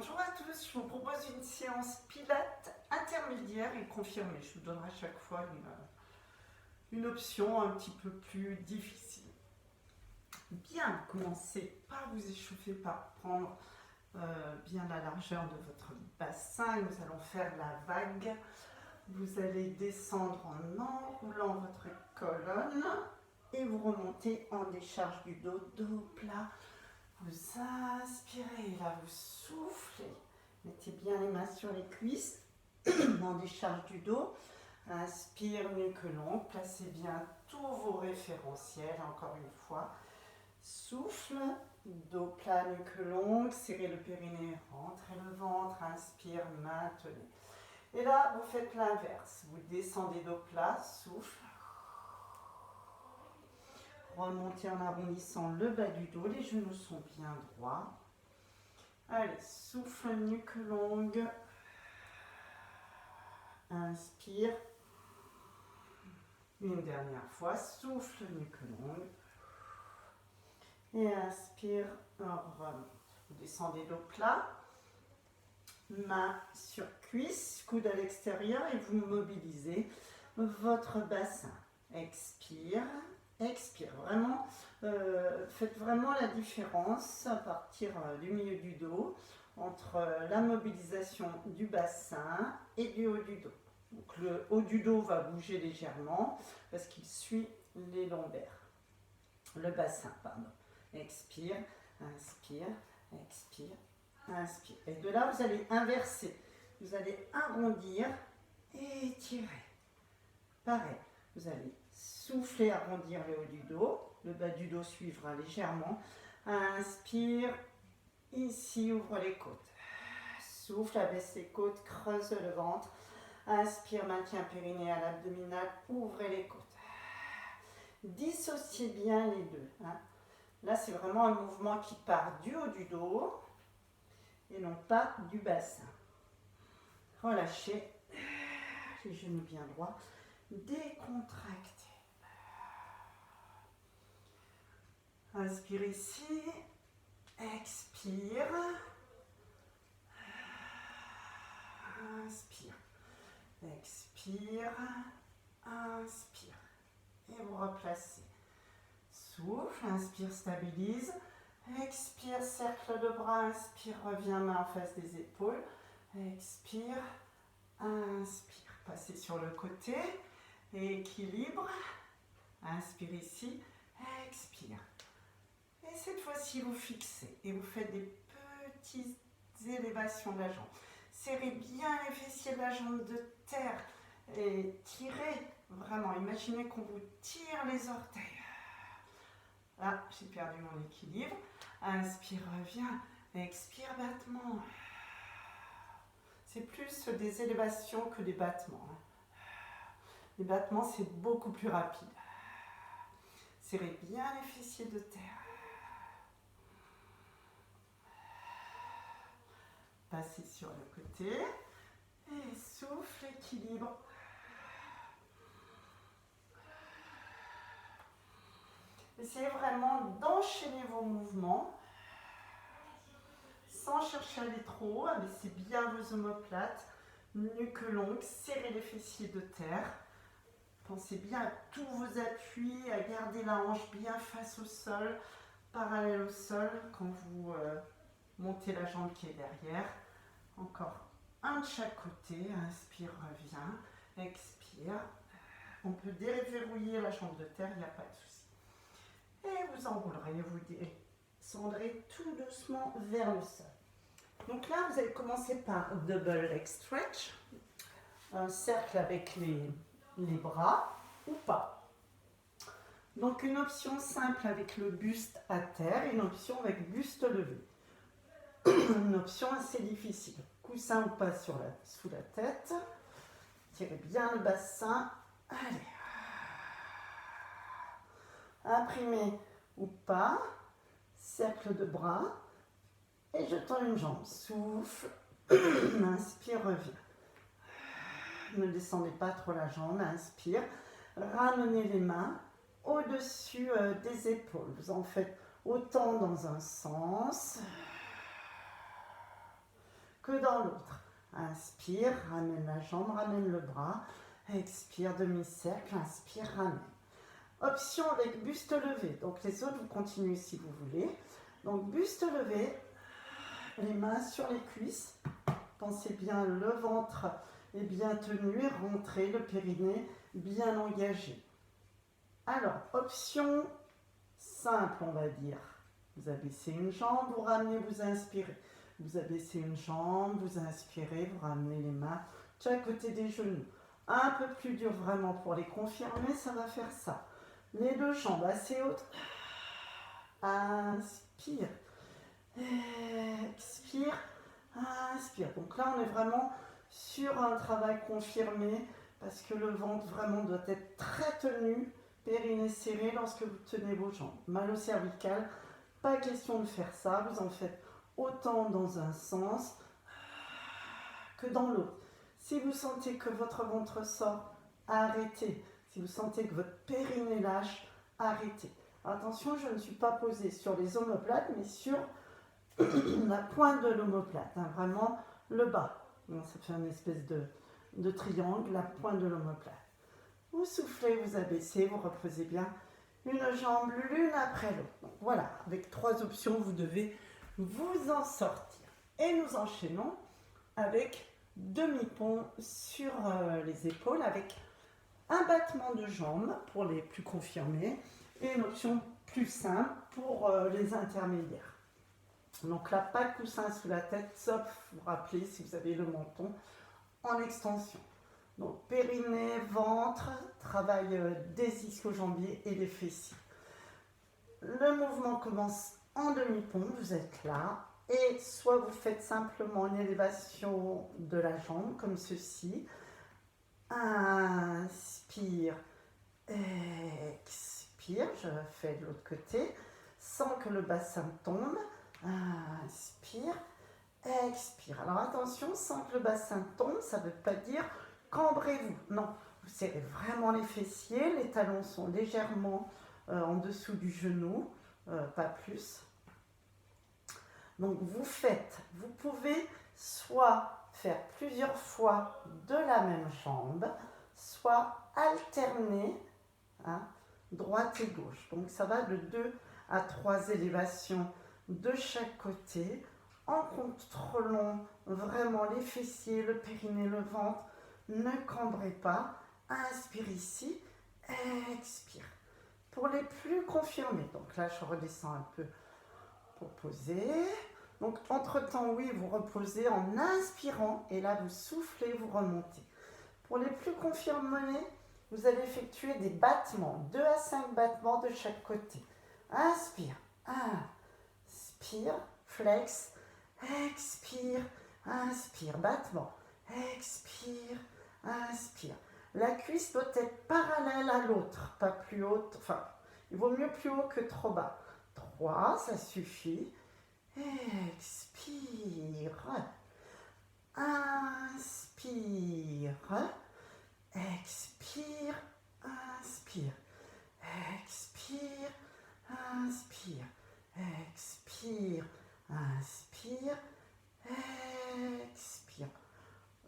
Bonjour à tous, je vous propose une séance pilates intermédiaire et confirmée. Je vous donnerai à chaque fois une option un petit peu plus difficile. Bien, commencez par vous échauffer, par prendre bien la largeur de votre bassin. Nous allons faire la vague. Vous allez descendre en enroulant votre colonne et vous remontez en décharge du dos, dos plat. Vous inspirez, là vous soufflez. Mettez bien les mains sur les cuisses en décharge du dos. Inspire, nuque longue. Placez bien tous vos référentiels, encore une fois. Souffle, dos plat, nuque longue. Serrez le périnée, rentrez le ventre. Inspire, maintenez. Et là, vous faites l'inverse. Vous descendez dos plat, souffle. Remontez en arrondissant le bas du dos, les genoux sont bien droits. Allez, souffle, nuque longue. Inspire. Une dernière fois, souffle, nuque longue. Et inspire, remonte. Vous descendez dos plat. Main sur cuisse, coude à l'extérieur et vous mobilisez votre bassin. Expire. Expire, vraiment, faites vraiment la différence à partir du milieu du dos entre la mobilisation du bassin et du haut du dos. Donc le haut du dos va bouger légèrement parce qu'il suit les lombaires, le bassin, pardon. Expire, inspire, expire, inspire. Et de là, vous allez inverser, vous allez arrondir et étirer. Pareil, vous allez souffler, arrondir le haut du dos. Le bas du dos suivra légèrement. Inspire. Ici, ouvre les côtes. Souffle, abaisse les côtes, creuse le ventre. Inspire, maintien périnée à l'abdominal. Ouvrez les côtes. Dissociez bien les deux. Là, c'est vraiment un mouvement qui part du haut du dos et non pas du bassin. Relâchez les genoux bien droits. Décontractez. Inspire ici, expire, inspire, expire, inspire, et vous replacez. Souffle, inspire, stabilise, expire, cercle de bras, inspire, reviens main en face des épaules, expire, inspire, passez sur le côté, équilibre, inspire ici, expire. Et cette fois-ci, vous fixez et vous faites des petites élévations de la jambe. Serrez bien les fessiers de la jambe de terre et tirez vraiment. Imaginez qu'on vous tire les orteils. Là, j'ai perdu mon équilibre. Inspire, reviens. Expire, battement. C'est plus des élévations que des battements. Les battements, c'est beaucoup plus rapide. Serrez bien les fessiers de terre. Passez sur le côté et souffle, équilibre. Essayez vraiment d'enchaîner vos mouvements sans chercher à aller trop haut. Abaissez bien vos omoplates, nuque longue, serrez les fessiers de terre. Pensez bien à tous vos appuis, à garder la hanche bien face au sol, parallèle au sol quand vous montez la jambe qui est derrière. Encore un de chaque côté. Inspire, reviens. Expire. On peut déverrouiller la jambe de terre, il n'y a pas de souci. Et vous enroulerez, vous descendrez tout doucement vers le sol. Donc là, vous allez commencer par double leg stretch. Un cercle avec les bras ou pas. Donc une option simple avec le buste à terre et une option avec buste levé. Une option assez difficile. Coussin ou pas sous la tête. Tirez bien le bassin. Allez. Imprimez ou pas. Cercle de bras. Et je tends une jambe. Souffle. Inspire, reviens. Ne descendez pas trop la jambe. Inspire. Ramenez les mains au-dessus des épaules. Vous en faites autant dans un sens que dans l'autre. Inspire, ramène la jambe, ramène le bras. Expire, demi-cercle, inspire, ramène. Option avec buste levé. Donc les autres, vous continuez si vous voulez. Donc buste levé, les mains sur les cuisses. Pensez bien, le ventre est bien tenu et rentré, le périnée bien engagé. Alors, option simple, on va dire. Vous abaissez une jambe, vous ramenez, vous inspirez. Vous abaissez une jambe, vous inspirez, vous ramenez les mains de chaque côté des genoux. Un peu plus dur vraiment pour les confirmer, ça va faire ça. Les deux jambes assez hautes. Inspire. Expire. Inspire. Donc là, on est vraiment sur un travail confirmé parce que le ventre vraiment doit être très tenu, périnée serré lorsque vous tenez vos jambes. Mal au cervical, pas question de faire ça. Vous en faites autant dans un sens que dans l'autre. Si vous sentez que votre ventre sort, arrêtez. Si vous sentez que votre périnée lâche, arrêtez. Attention, je ne suis pas posée sur les omoplates, mais sur la pointe de l'omoplate, hein, vraiment le bas. Donc, ça fait une espèce de triangle, la pointe de l'omoplate. Vous soufflez, vous abaissez, vous reposez bien une jambe l'une après l'autre. Donc voilà, avec 3 options, vous devez vous en sortir. Et nous enchaînons avec demi-pont sur les épaules, avec un battement de jambes pour les plus confirmés et une option plus simple pour les intermédiaires. Donc là, pas de coussin sous la tête, sauf vous rappelez si vous avez le menton en extension. Donc périnée, ventre, travail des ischio-jambiers et des fessiers. Le mouvement commence en demi-pont, vous êtes là, et soit vous faites simplement une élévation de la jambe comme ceci. Inspire, expire, je fais de l'autre côté, sans que le bassin tombe. Inspire, expire. Alors attention, sans que le bassin tombe, ça ne veut pas dire cambrez-vous. Non, vous serrez vraiment les fessiers, les talons sont légèrement en dessous du genou, pas plus. Donc vous pouvez soit faire plusieurs fois de la même jambe, soit alterner, hein, droite et gauche. Donc ça va de 2 à 3 élévations de chaque côté, en contrôlant vraiment les fessiers, le périnée, le ventre. Ne cambrez pas. Inspire ici, expire. Pour les plus confirmés, donc là je redescends un peu pour poser. Donc entre-temps, oui, vous reposez en inspirant et là vous soufflez, vous remontez. Pour les plus confirmés, vous allez effectuer des battements, 2 à 5 battements de chaque côté. Inspire, inspire, flex, expire, inspire, battement, expire, inspire. La cuisse doit être parallèle à l'autre, pas plus haute, enfin, il vaut mieux plus haut que trop bas. 3, ça suffit. Expire, inspire, expire, inspire, expire, inspire, expire, inspire, expire.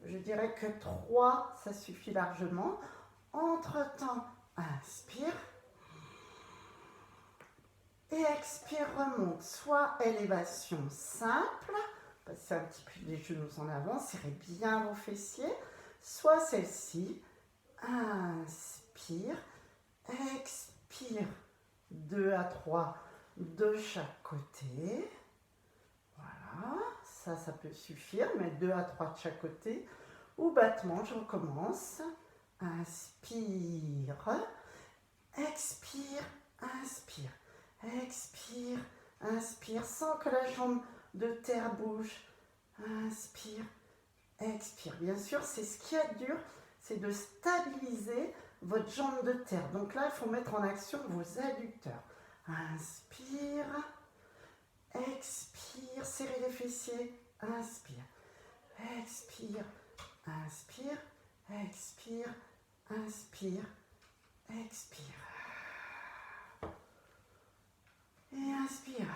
Je dirais que 3, ça suffit largement. Entre-temps, inspire. Et expire, remonte, soit élévation simple, passez un petit peu les genoux en avant, serrez bien vos fessiers, soit celle-ci, inspire, expire, 2 à 3 de chaque côté, voilà, ça peut suffire, mais 2 à 3 de chaque côté, ou battement, je recommence, inspire, expire, inspire. Expire, inspire, sans que la jambe de terre bouge. Inspire, expire. Bien sûr, c'est ce qui est dur, c'est de stabiliser votre jambe de terre. Donc là, il faut mettre en action vos adducteurs. Inspire, expire, serrez les fessiers. Inspire, expire, inspire, expire, inspire, expire. Et inspire.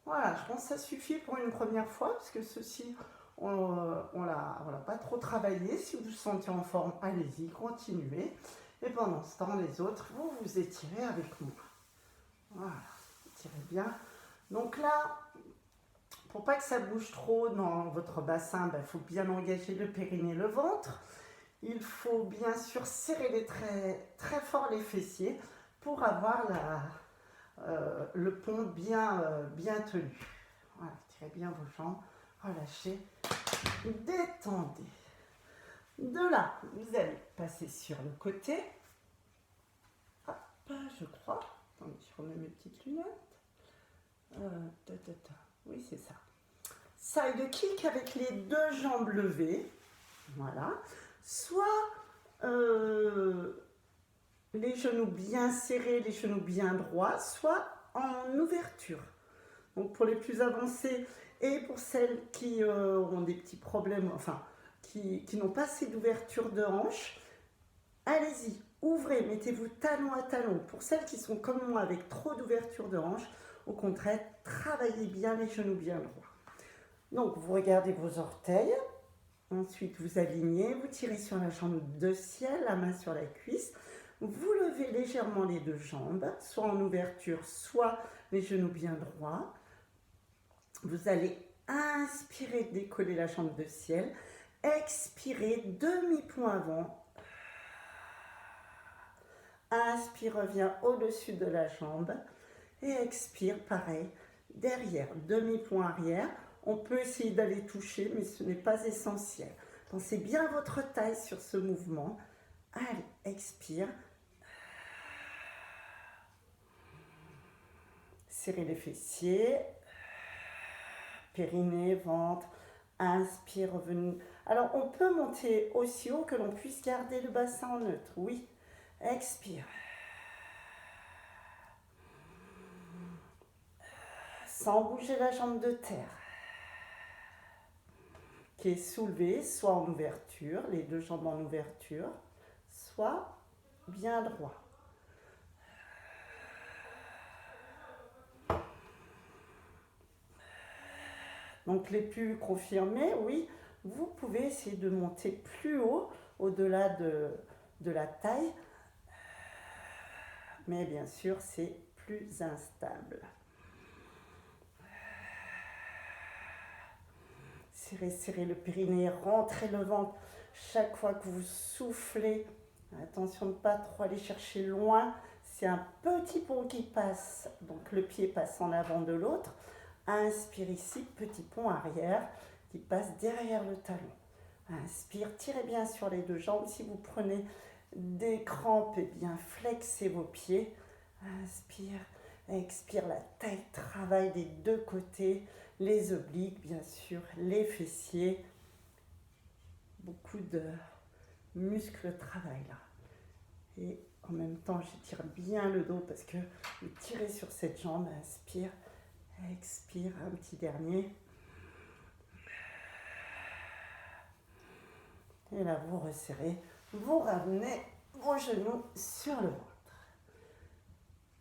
Voilà, Je pense que ça suffit pour une première fois, parce que ceci, on l'a pas trop travaillé. Si vous vous sentez en forme, allez-y, continuez. Et pendant ce temps, les autres, vous vous étirez avec moi. Voilà, étirez bien. Donc là, pour pas que ça bouge trop dans votre bassin, il faut bien engager le périnée, le ventre. Il faut bien sûr serrer très fort les fessiers pour avoir le pont bien tenu. Voilà, tirez bien vos jambes, relâchez, détendez. De là, vous allez passer sur le côté. Hop, je crois. Attendez, je remets mes petites lunettes. Oui, c'est ça. Side kick avec les deux jambes levées. Voilà. Soit les genoux bien serrés, les genoux bien droits, soit en ouverture. Donc pour les plus avancés et pour celles qui ont des petits problèmes, enfin qui n'ont pas assez d'ouverture de hanche, allez-y, ouvrez, mettez-vous talon à talon. Pour celles qui sont comme moi avec trop d'ouverture de hanche, au contraire, travaillez bien les genoux bien droits. Donc vous regardez vos orteils. Ensuite, vous alignez, vous tirez sur la jambe de ciel, la main sur la cuisse. Vous levez légèrement les deux jambes, soit en ouverture, soit les genoux bien droits. Vous allez inspirer, décoller la jambe de ciel. Expirez, demi-point avant. Inspire, revient au-dessus de la jambe. Et expire, pareil, derrière, demi-point arrière. On peut essayer d'aller toucher, mais ce n'est pas essentiel. Pensez bien à votre taille sur ce mouvement. Allez, expire. Serrez les fessiers. Périnée, ventre. Inspire, revenu. Alors, on peut monter aussi haut que l'on puisse garder le bassin en neutre. Oui. Expire. Sans bouger la jambe de terre. Qui est soulevé, soit en ouverture, les deux jambes en ouverture, soit bien droit. Donc les plus confirmés, oui, vous pouvez essayer de monter plus haut, au-delà de la taille, mais bien sûr c'est plus instable. Serrez le périnée, rentrez le ventre. Chaque fois que vous soufflez, attention de ne pas trop aller chercher loin. C'est un petit pont qui passe, donc le pied passe en avant de l'autre. Inspire ici, petit pont arrière qui passe derrière le talon. Inspire, tirez bien sur les deux jambes. Si vous prenez des crampes, eh bien flexez vos pieds. Inspire, expire, la taille travaille des deux côtés. Les obliques, bien sûr, les fessiers. Beaucoup de muscles travaillent là. Et en même temps, j'étire bien le dos parce que vous tirez sur cette jambe. Inspire, expire, un petit dernier. Et là, vous resserrez, vous ramenez vos genoux sur le ventre.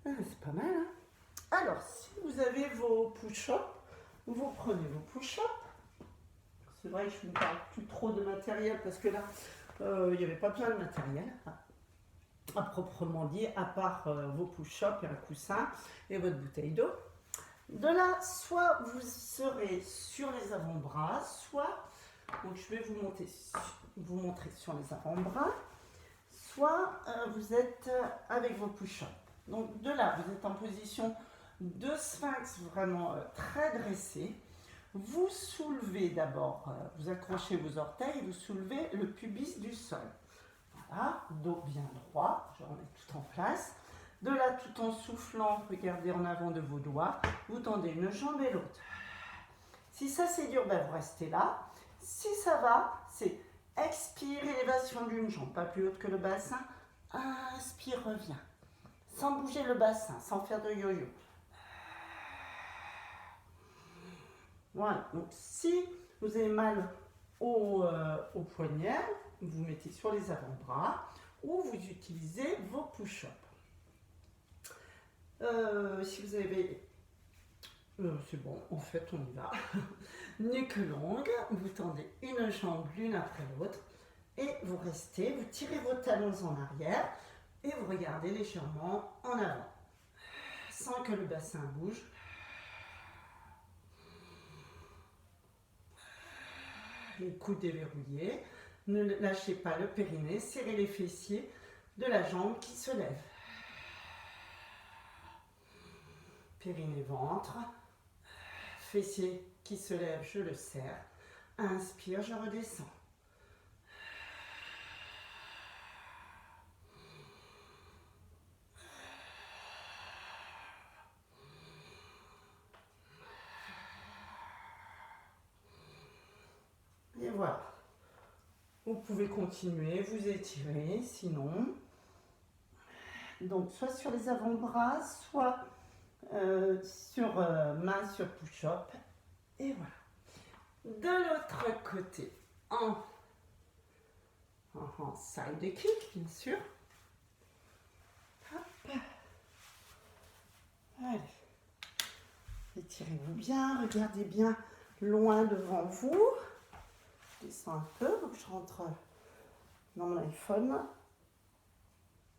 C'est pas mal, hein? Alors, si vous avez vos push-ups, vous prenez vos push-ups. C'est vrai que je ne parle plus trop de matériel parce que là, il n'y avait pas besoin de matériel, à proprement dit, à part vos push-ups et un coussin et votre bouteille d'eau. De là, soit vous serez sur les avant-bras, soit, donc je vais vous montrer sur les avant-bras, soit vous êtes avec vos push-ups. Donc de là, vous êtes en position de sphinx vraiment très dressé. Vous soulevez d'abord, vous accrochez vos orteils, vous soulevez le pubis du sol. Voilà, dos bien droit, je remets tout en place. De là, tout en soufflant, regardez en avant de vos doigts, vous tendez une jambe et l'autre. Si ça c'est dur, vous restez là. Si ça va, c'est expire, élévation d'une jambe, pas plus haute que le bassin. Inspire, reviens. Sans bouger le bassin, sans faire de yo-yo. Voilà, donc si vous avez mal au poignet, vous mettez sur les avant-bras ou vous utilisez vos push-ups. Si vous avez C'est bon, en fait, on y va. Nuque longue, vous tendez une jambe l'une après l'autre et vous restez, vous tirez vos talons en arrière et vous regardez légèrement en avant, sans que le bassin bouge. Les coudes déverrouillés, ne lâchez pas le périnée, serrez les fessiers de la jambe qui se lève. Périnée, ventre, fessier qui se lève, je le serre. Inspire, je redescends. Et voilà. Vous pouvez continuer, vous étirer, sinon. Donc, soit sur les avant-bras, soit sur main sur push-up. Et voilà. De l'autre côté, en side kick, bien sûr. Hop. Allez. Étirez-vous bien, regardez bien loin devant vous. Je descends un peu, donc je rentre dans mon iPhone.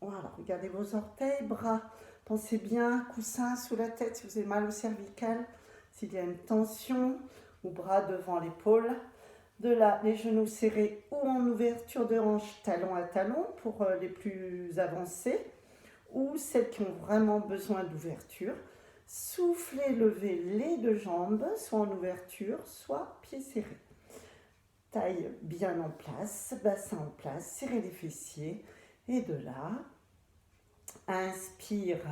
Voilà, regardez vos orteils, bras. Pensez bien, coussin sous la tête si vous avez mal au cervical, s'il y a une tension, ou bras devant l'épaule. De là, les genoux serrés ou en ouverture de hanche, talon à talon pour les plus avancés, ou celles qui ont vraiment besoin d'ouverture. Soufflez, levez les deux jambes, soit en ouverture, soit pieds serrés. Taille bien en place, bassin en place, serrez les fessiers. Et de là, inspire,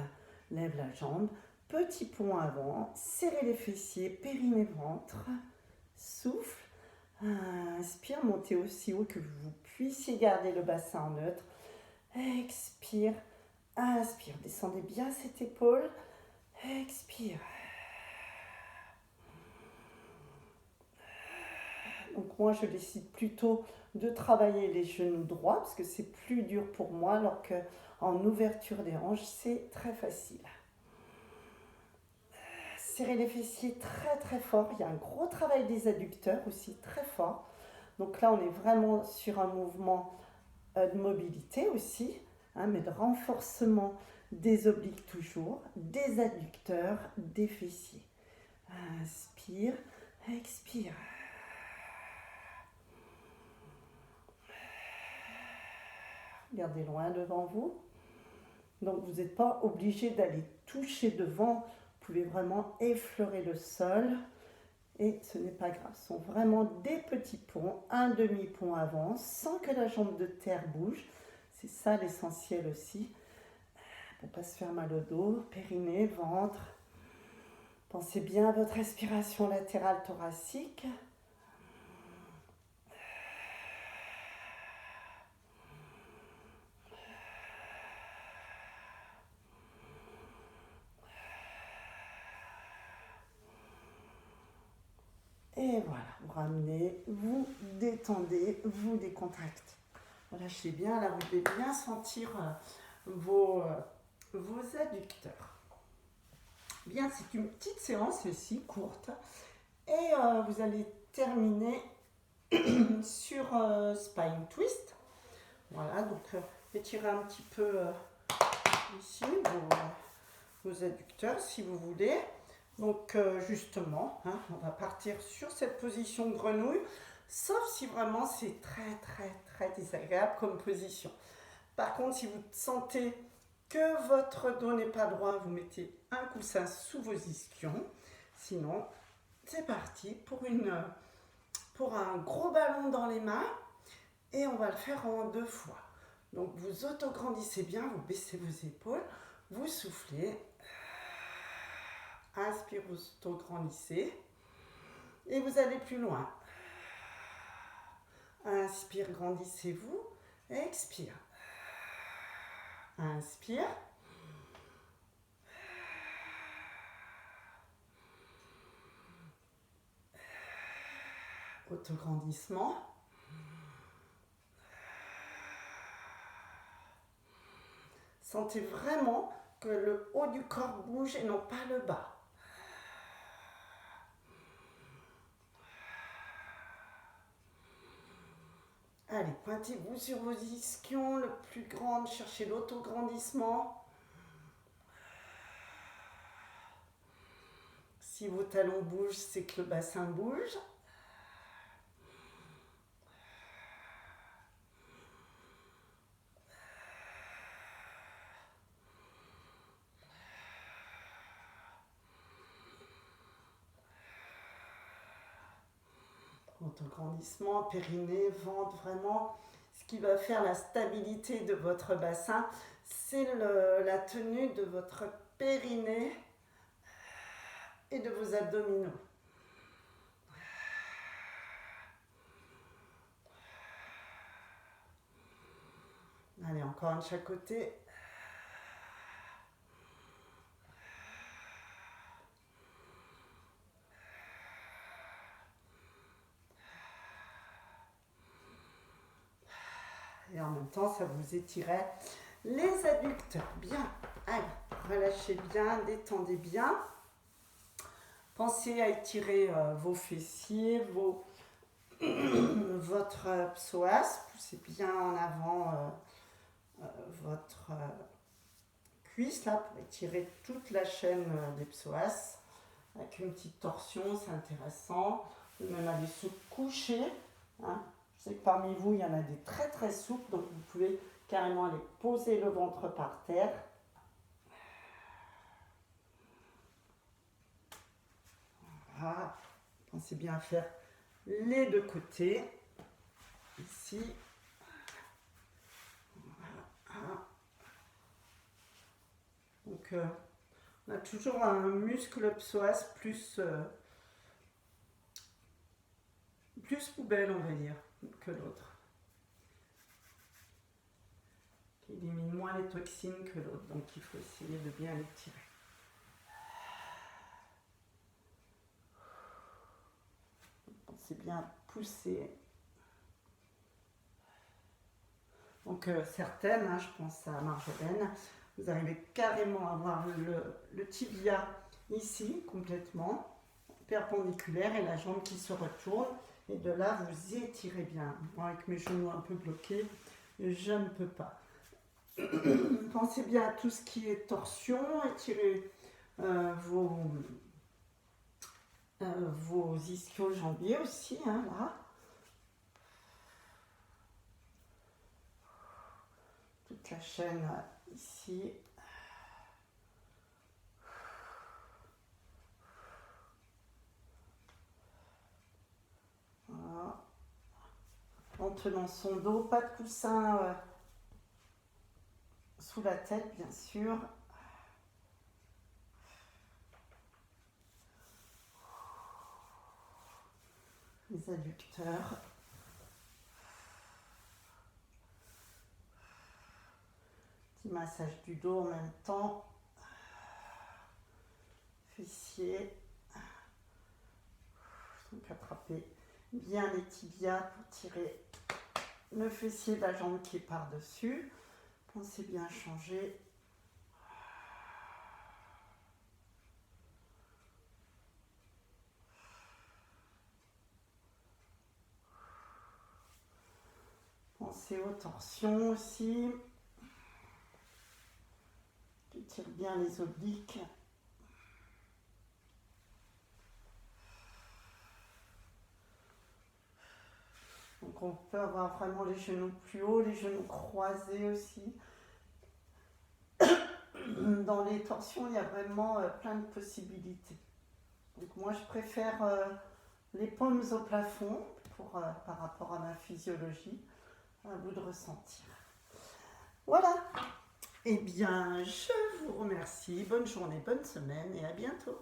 lève la jambe, petit pont avant, serrez les fessiers, périnée, ventre, souffle. Inspire, montez aussi haut que vous puissiez garder le bassin en neutre. Expire, inspire, descendez bien cette épaule. Expire. Donc moi, je décide plutôt de travailler les genoux droits parce que c'est plus dur pour moi, alors qu'en ouverture des hanches, c'est très facile. Serrez les fessiers très très fort. Il y a un gros travail des adducteurs aussi, très fort. Donc là, on est vraiment sur un mouvement de mobilité aussi, mais de renforcement des obliques toujours, des adducteurs, des fessiers. Inspire, expire. Regardez loin devant vous. Donc vous n'êtes pas obligé d'aller toucher devant. Vous pouvez vraiment effleurer le sol. Et ce n'est pas grave. Ce sont vraiment des petits ponts, un demi-pont avant, sans que la jambe de terre bouge. C'est ça l'essentiel aussi. Pour ne pas se faire mal au dos. Périnée, ventre. Pensez bien à votre respiration latérale thoracique. Et voilà, vous ramenez, vous détendez, vous décontractez. Lâchez bien, là vous devez bien sentir vos adducteurs. Bien, c'est une petite séance ici, courte. Et vous allez terminer sur spine twist. Voilà, donc étirez un petit peu ici vos adducteurs si vous voulez. Donc justement, on va partir sur cette position de grenouille, sauf si vraiment c'est très très très désagréable comme position. Par contre, si vous sentez que votre dos n'est pas droit, vous mettez un coussin sous vos ischions. Sinon, c'est parti pour un gros ballon dans les mains et on va le faire en 2 fois. Donc vous autograndissez bien, vous baissez vos épaules, vous soufflez. Inspire, vous autograndissez et vous allez plus loin. Inspire, grandissez-vous. Expire. Inspire. Autograndissement. Sentez vraiment que le haut du corps bouge et non pas le bas. Allez, pointez-vous sur vos ischions, le plus grand, cherchez l'autograndissement. Si vos talons bougent, c'est que le bassin bouge. Autograndissement, périnée, ventre, vraiment. Ce qui va faire la stabilité de votre bassin, c'est la tenue de votre périnée et de vos abdominaux. Allez, encore un de chaque côté. Et en même temps, ça vous étirait les adducteurs. Bien. Allez, relâchez bien, détendez bien. Pensez à étirer vos fessiers, votre psoas. Poussez bien en avant votre cuisse là pour étirer toute la chaîne des psoas. Avec une petite torsion, c'est intéressant. Vous pouvez même aller se coucher. Hein. Je sais que parmi vous, il y en a des très très souples, donc vous pouvez carrément aller poser le ventre par terre. Voilà. Pensez bien à faire les deux côtés. Ici. Voilà. Donc, on a toujours un muscle psoas plus poubelle, on va dire, que l'autre. Qui élimine moins les toxines que l'autre. Donc, il faut essayer de bien l'étirer. C'est bien poussé. Donc certaines, hein, je pense à Marjolaine, vous arrivez carrément à avoir le tibia ici, complètement, perpendiculaire, et la jambe qui se retourne. Et de là, vous étirez bien. Moi, avec mes genoux un peu bloqués, je ne peux pas. Pensez bien à tout ce qui est torsion, étirez vos ischio-jambiers aussi, hein, là. Toute la chaîne ici. Voilà. En tenant son dos, pas de coussin sous la tête, bien sûr. Les adducteurs. Petit massage du dos en même temps. Fessiers. Donc attrapez bien les tibias pour tirer le fessier de la jambe qui est par-dessus. Pensez bien changer. Pensez aux torsions aussi. Je tire bien les obliques. Donc on peut avoir vraiment les genoux plus hauts, les genoux croisés aussi. Dans les torsions, il y a vraiment plein de possibilités. Donc moi, je préfère les paumes au plafond par rapport à ma physiologie. À vous de ressentir. Voilà. Eh bien, je vous remercie. Bonne journée, bonne semaine et à bientôt.